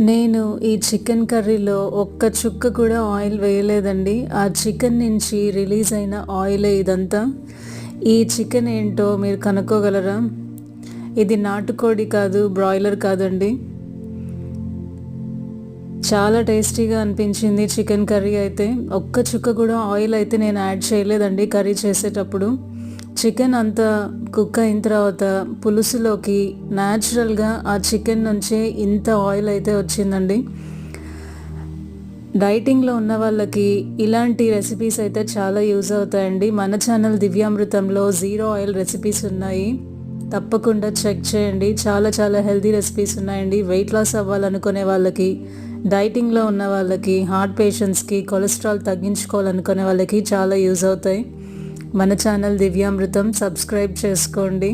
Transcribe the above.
నేను ఈ చికెన్ కర్రీలో ఒక్క చుక్క కూడా ఆయిల్ వేయలేదండి. ఆ చికెన్ నుంచి రిలీజ్ అయిన ఆయిలే ఇదంతా. ఈ చికెన్ ఏంటో మీరు కనుక్కోగలరా? ఇది నాటుకోడి కాదు, బ్రాయిలర్ కాదండి. చాలా టేస్టీగా అనిపించింది చికెన్ కర్రీ అయితే. ఒక్క చుక్క కూడా ఆయిల్ అయితే నేను యాడ్ చేయలేదండి కర్రీ చేసేటప్పుడు. చికెన్ అంతా కుక్ అయిన తర్వాత పులుసులోకి న్యాచురల్గా ఆ చికెన్ నుంచే ఇంత ఆయిల్ అయితే వచ్చిందండి. డైటింగ్లో ఉన్న వాళ్ళకి ఇలాంటి రెసిపీస్ అయితే చాలా యూజ్ అవుతాయండి. మన ఛానల్ దివ్యామృతంలో జీరో ఆయిల్ రెసిపీస్ ఉన్నాయి, తప్పకుండా చెక్ చేయండి. చాలా చాలా హెల్తీ రెసిపీస్ ఉన్నాయండి. వెయిట్ లాస్ అవ్వాలనుకునే వాళ్ళకి, డైటింగ్లో ఉన్న వాళ్ళకి, హార్ట్ పేషెంట్స్కి, కొలెస్ట్రాల్ తగ్గించుకోవాలనుకునే వాళ్ళకి చాలా యూజ్ అవుతాయి. మన ఛానల్ దివ్యామృతం సబ్స్క్రైబ్ చేసుకోండి.